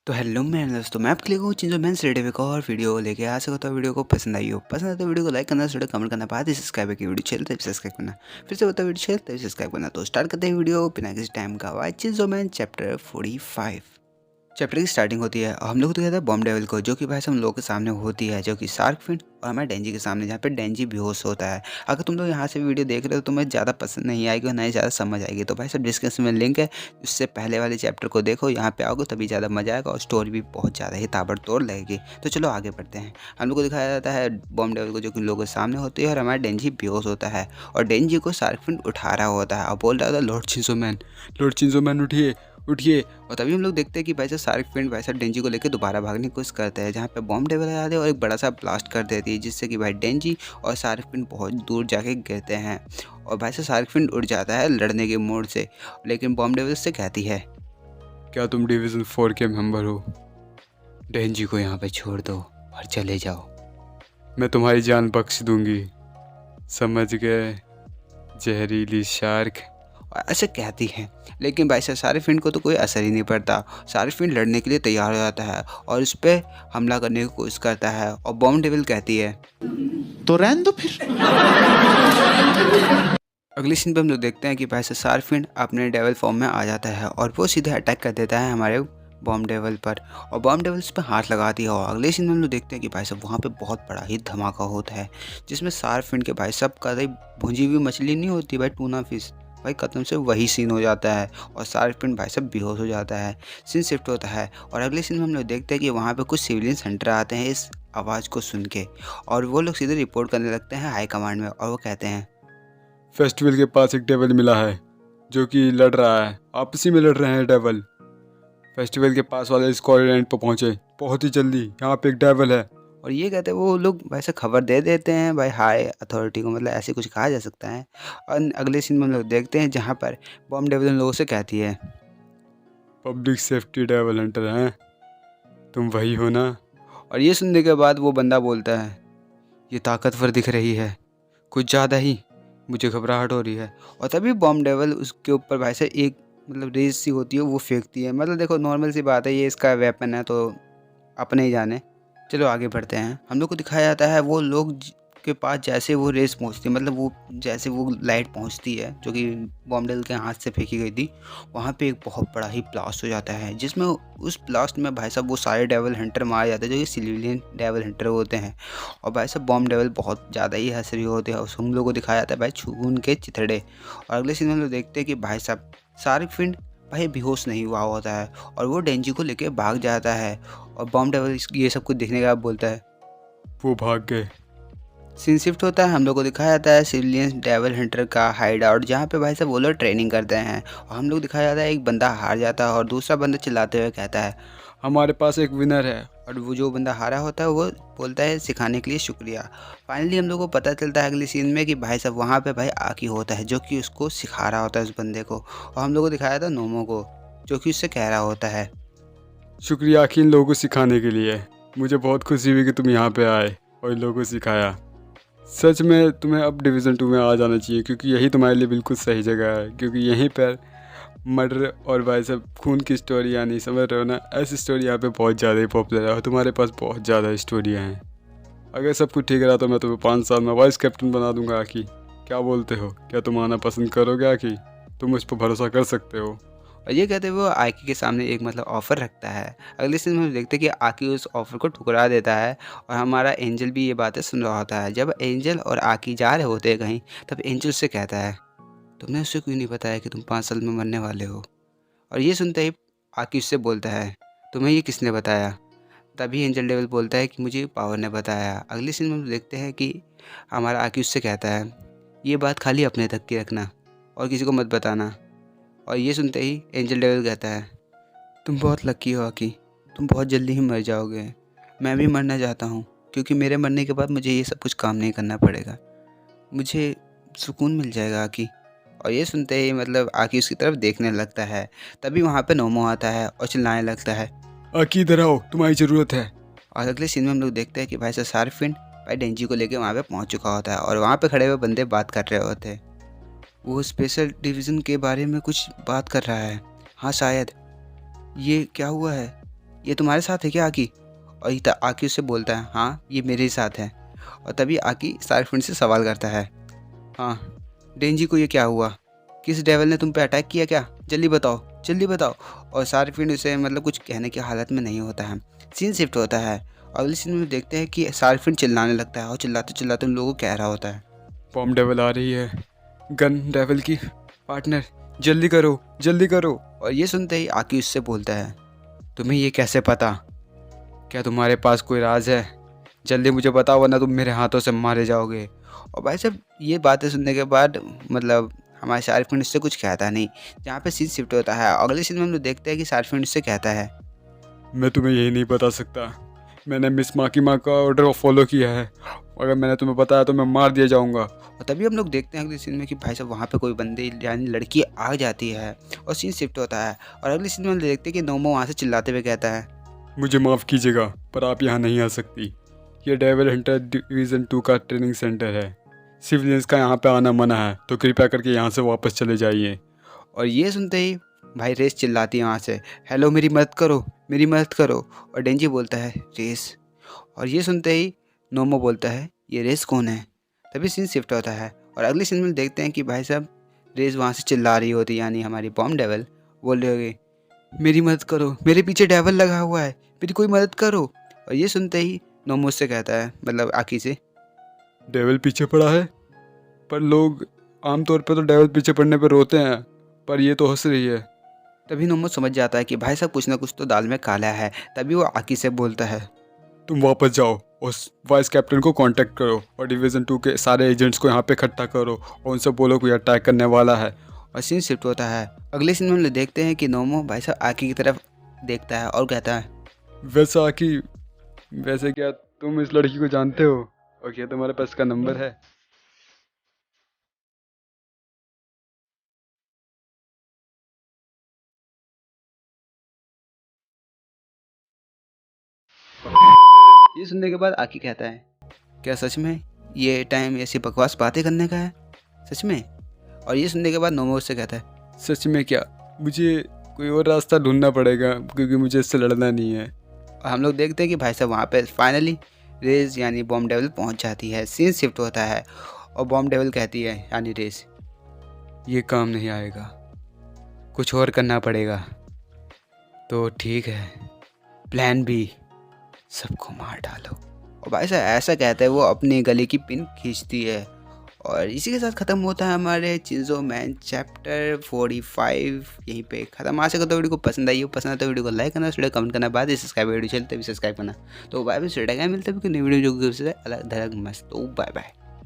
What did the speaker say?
तो हेलो मेरे दोस्तों, मैं आपके लिए हूँ चिंजो मैं रेडियो का और वीडियो लेके आ सकता हूँ। वीडियो को पसंद आई हो, पसंद आए तो वीडियो को लाइक करना, वीडियो कमेंट करना, बाद ही सब्सक्राइब की वीडियो चलते सब्सक्राइब करना, फिर से होता वीडियो चलते सब्सक्राइब करना। तो स्टार्ट करते हैं वीडियो बिना किसी टाइम का। चिंजो मैन चैप्टर 45। चैप्टर की स्टार्टिंग होती है और हम लोग को दिखाता है बॉम्ब डेविल को, जो कि भाई हम लोगों के सामने होती है, जो कि शार्क फिन और हमारे डेंजी के सामने, जहाँ पे डेंजी बेहोश होता है। अगर तुम लोग यहाँ से वीडियो देख रहे हो तो तुम्हें ज़्यादा पसंद नहीं आएगी और ना ही ज़्यादा समझ आएगी, तो भाई सब डिस्क्रिप्शन में लिंक है, उससे पहले वाले चैप्टर को देखो, यहाँ पे आओगे तभी ज़्यादा मजा आएगा और स्टोरी भी बहुत ज़्यादा ही ताबड़तोड़ लगेगी। तो चलो आगे बढ़ते हैं। हम लोग को दिखाया जाता है बॉम्ब डेविल को, जो कि लोगों के सामने होती है और हमारा डेंजी बेहोश होता है और डेंजी को शार्क फिन उठा रहा होता है और बोल रहा था, लॉर्ड चिंजो मैन उठिए उठिए। और तभी हम लोग देखते हैं कि भाई साहब शार्क फिन भाई साहब डेंजी को लेकर दोबारा भागने की कोशिश करते हैं, जहाँ पे बॉम्ब डेविल आ जाते हैं और एक बड़ा सा ब्लास्ट कर देती है, जिससे कि भाई डेंजी और शार्क फिन बहुत दूर जाके गिरते हैं। और भाई साहब शार्क फिन उड़ जाता है लड़ने के मोड से, लेकिन बॉम्ब डेविल से कहती है, क्या तुम डिवीज़न 4 के मेंबर हो? डेंजी को यहाँ पे छोड़ दो और चले जाओ, मैं तुम्हारी जान बख्श दूंगी, समझ गए जहरीली शार्क। और ऐसे कहती है। लेकिन भाई साहब शार्क फिन को तो कोई असर ही नहीं पड़ता। शार्क फिन लड़ने के लिए तैयार हो जाता है और उस पर हमला करने की कोशिश करता है और बॉम्ब डेविल कहती है, तो रहने दो फिर। अगली सीन पे हम लोग देखते हैं कि भाई साहब शार्क फिन अपने डेविल फॉर्म में आ जाता है और वो सीधे अटैक कर देता है हमारे बॉम्ब डेविल पर और बॉम्ब डेविल उस पर हाथ लगाती है। और अगले सीन में हम लोग देखते हैं कि भाई साहब वहाँ पे बहुत बड़ा ही धमाका होता है, जिसमें शार्क फिन के भाई साहब का भुंजी हुई मछली नहीं होती भाई, टूना फिश, भाई कदम से वही सीन हो जाता है और शार्क फिन भाई साहब बेहोश हो जाता है। सीन शिफ्ट होता है और अगले सीन में हम लोग देखते हैं कि वहाँ पे कुछ सिविलियन सेंटर आते हैं इस आवाज़ को सुन के, और वो लोग सीधे रिपोर्ट करने लगते हैं हाई कमांड में और वो कहते हैं, फेस्टिवल के पास एक डेविल मिला है जो कि लड़ रहा है, आपसी में लड़ रहे हैं डेविल। फेस्टिवल के पास वाले इस कॉरिडेंट पर पहुंचे बहुत ही जल्दी, यहाँ पे एक डेविल है। और ये कहते हैं वो लोग वैसे खबर दे देते हैं भाई हाई अथॉरिटी को, मतलब ऐसे कुछ कहा जा सकता है। और अगले सीन में हम लोग देखते हैं जहाँ पर बॉम्ब डेविल उन लोगों से कहती है, पब्लिक सेफ्टी डेविल हंटर हैं, तुम वही हो ना? और ये सुनने के बाद वो बंदा बोलता है, ये ताकतवर दिख रही है, कुछ ज़्यादा ही, मुझे घबराहट हो रही है। और तभी बॉम्ब डेविल उसके ऊपर भाई से एक मतलब रेस सी होती है वो फेंकती है। मतलब देखो नॉर्मल सी बात है, ये इसका वेपन है तो अपने ही जाने। चलो आगे बढ़ते हैं। हम लोग को दिखाया जाता है वो लोग के पास जैसे वो रेस पहुंचती है, मतलब वो जैसे वो लाइट पहुंचती है जो कि बॉम्बेल के हाथ से फेंकी गई थी, वहाँ पे एक बहुत बड़ा ही ब्लास्ट हो जाता है, जिसमें उस ब्लास्ट में भाई साहब वो सारे डेविल हंटर मारे जाते हैं जो कि सिविलियन डेविल हंटर होते हैं। और भाई साहब बॉम्ब डेविल बहुत ज़्यादा ही हंस रही होते हैं और हम लोग को दिखाया जाता है भाई छून के चिथड़े। और अगले सीन में हम लोग देखते हैं कि भाई साहब शार्क फिन भाई बेहोश नहीं हुआ होता है और वो डेंजी को लेके भाग जाता है और बॉम्ब डेविल ये सब कुछ देखने के बाद बोलता है, वो भाग गए। सीन शिफ्ट होता है। हम लोग को दिखाया जाता है सिविलियन डेविल हंटर का हाइड आउट, जहाँ पे भाई साहब वो लोग ट्रेनिंग करते हैं। और हम लोग दिखाया जाता है एक बंदा हार जाता है और दूसरा बंदा चिल्लाते हुए कहता है, हमारे पास एक विनर है। और वो जो बंदा हारा होता है वो बोलता है सिखाने के लिए शुक्रिया। फाइनली हम लोग को पता चलता है अगली सीन में कि भाई साहब वहाँ पे भाई आकी होता है जो कि उसको सिखा रहा होता है उस बंदे को। और हम लोग को दिखाया था नोमो को, जो कि उससे कह रहा होता है, शुक्रिया आखिर इन लोगों को सिखाने के लिए, मुझे बहुत खुशी हुई कि तुम यहाँ पे आए और इन लोगों को सिखाया। सच में तुम्हें अब डिवीज़न 2 में आ जाना चाहिए, क्योंकि यही तुम्हारे लिए बिल्कुल सही जगह है, क्योंकि यहीं पर मर्डर और भाई साहब खून की स्टोरी, यानी समझ रहे हो ना, ऐसी स्टोरी यहाँ पे बहुत ज़्यादा ही पॉपुलर है और तुम्हारे पास बहुत ज़्यादा स्टोरियाँ हैं। अगर सब कुछ ठीक रहा तो मैं तुम्हें 5 साल में वाइस कैप्टन बना दूंगा। आखी क्या बोलते हो, क्या तुम आना पसंद करोगे? आखी तुम मुझ पर भरोसा कर सकते हो। और ये कहते हुए वो आकी के सामने एक मतलब ऑफ़र रखता है। अगले सीन में हम देखते हैं कि आकी उस ऑफ़र को ठुकरा देता है और हमारा एंजल भी ये बातें सुन रहा होता है। जब एंजल और आकी जा रहे होते हैं कहीं, तब एंजल से कहता है, तुमने उससे क्यों नहीं बताया कि तुम 5 साल में मरने वाले हो? और ये सुनते ही आकी उससे बोलता है, तुम्हें ये किसने बताया? तभी एंजल डेविल बोलता है कि मुझे पावर ने बताया। अगले सीन में हम देखते हैं कि हमारा आकी उससे कहता है, ये बात खाली अपने तक की रखना और किसी को मत बताना। और ये सुनते ही एंजल डेविल कहता है, तुम बहुत लकी हो आकी, तुम बहुत जल्दी ही मर जाओगे। मैं भी मरना चाहता हूँ, क्योंकि मेरे मरने के बाद मुझे ये सब कुछ काम नहीं करना पड़ेगा, मुझे सुकून मिल जाएगा आकी। और ये सुनते ही मतलब आकी उसकी तरफ देखने लगता है। तभी वहाँ पे नोमो आता है और चिल्लाने लगता है, आखी इधर आओ, तुम्हारी ज़रूरत है। और अगले सीन में हम लोग देखते हैं कि भाई साहब शार्क फिन भाई डेंजी को लेके वहाँ पे पहुँच चुका होता है और वहाँ पे खड़े हुए बंदे बात कर रहे होते हैं। वो स्पेशल डिवीज़न के बारे में कुछ बात कर रहा है। हाँ शायद, ये क्या हुआ है? ये तुम्हारे साथ है क्या आकी? और आकी उससे बोलता है हाँ ये मेरे ही साथ है। और तभी आकी सार्फिन से सवाल करता है हाँ डेंजी को ये क्या हुआ? किस डेवल ने तुम पे अटैक किया क्या? जल्दी बताओ जल्दी बताओ। और सार्फिन उसे मतलब कुछ कहने की हालत में नहीं होता है। सीन शिफ्ट होता है। अगले सीन में देखते हैं कि सार्फिन चिल्लाने लगता है और चिल्लाते चिल्लाते उन लोगों को कह रहा होता है बॉम्ब डेवल आ रही है, गन डेवल की पार्टनर, जल्दी करो जल्दी करो। और ये सुनते ही आकी उससे बोलता है तुम्हें ये कैसे पता? क्या तुम्हारे पास कोई राज है? जल्दी मुझे बताओ वरना तुम मेरे हाथों से मारे जाओगे। और भाई साहब ये बातें सुनने के बाद मतलब हमारे सार्फिन उससे कुछ कहता नहीं। जहाँ पे सीन शिफ्ट होता है अगले सीन में हम लोग देखते हैं कि सार्फिन उससे कहता है मैं तुम्हें यही नहीं बता सकता। मैंने मिस माकिमा का ऑर्डर फॉलो किया है। अगर मैंने तुम्हें बताया तो मैं मार दिया जाऊंगा। और तभी हम लोग देखते हैं अगले सीन में कि भाई साहब वहाँ पे कोई बंदे यानी लड़की आ जाती है और सीन शिफ्ट होता है। और अगले सीन में हम देखते हैं कि नोमो वहाँ से चिल्लाते हुए कहता है मुझे माफ़ कीजिएगा पर आप यहाँ नहीं आ सकती। ये डेविल हंटर डिवीज़न 2 का ट्रेनिंग सेंटर है। सिविलियंस का यहाँ पे आना मना है, तो कृपया करके यहाँ से वापस चले जाइए। और ये सुनते ही भाई रेस चिल्लाती है वहाँ से हेलो मेरी मदद करो मेरी मदद करो। और डेंजी बोलता है रेस। और ये सुनते ही नोमो बोलता है ये रेस कौन है? तभी सीन शिफ्ट होता है और अगले सीन में देखते हैं कि भाई साहब रेस वहाँ से चिल्ला रही होती यानी हमारी बॉम्ब डेवल बोल रही होगी मेरी मदद करो मेरे पीछे डेवल लगा हुआ है मेरी कोई मदद करो। और ये सुनते ही नोमो से कहता है मतलब आकी से डेविल पीछे पड़ा है? पर लोग आमतौर पर तो डेविल पीछे पड़ने पर रोते हैं, पर ये तो हंस रही है। तभी नोमो समझ जाता है कि भाई साहब कुछ ना कुछ तो दाल में काला है। तभी वो आकी से बोलता है तुम वापस जाओ और वाइस कैप्टन को कांटेक्ट करो और डिवीज़न 2 के सारे एजेंट्स को यहाँ पे इकट्ठा करो और उनसे बोलो कोई अटैक करने वाला है। और सीन शिफ्ट होता है। अगले सीन में हम लोग देखते हैं कि नोमो भाई साहब आकी की तरफ देखता है और कहता है वैसा कि वैसे क्या तुम इस लड़की को जानते हो और क्या तुम्हारे पास का नंबर है? ये सुनने के बाद आकी कहता है क्या सच में ये टाइम ऐसी बकवास बातें करने का है सच में? और ये सुनने के बाद नोमो उससे कहता है सच में क्या? मुझे कोई और रास्ता ढूंढना पड़ेगा क्योंकि मुझे इससे लड़ना नहीं है। और हम लोग देखते हैं कि भाई साहब वहाँ पे फाइनली रेस यानी बॉम्ब डेविल पहुँच जाती है। सीन शिफ्ट होता है और बॉम्ब डेविल कहती है यानी रेस ये काम नहीं आएगा, कुछ और करना पड़ेगा। तो ठीक है प्लान बी सबको मार डालो। और भाई साहब ऐसा कहते हैं वो अपनी गले की पिन खींचती है। और इसी के साथ ख़त्म होता है हमारे चिंजो मैन चैप्टर 45 यहीं पे ख़त्म। आशा करता हूँ वीडियो को पसंद आई हो। पसंद आता है वीडियो को लाइक करना, वीडियो कमेंट करना, बाद सब्सक्राइब वीडियो चलते भी सब्सक्राइब करना। तो बाय बाय, मिलते हैं नई वीडियो जो अलग धड़क मस्त। तो बाय बाय।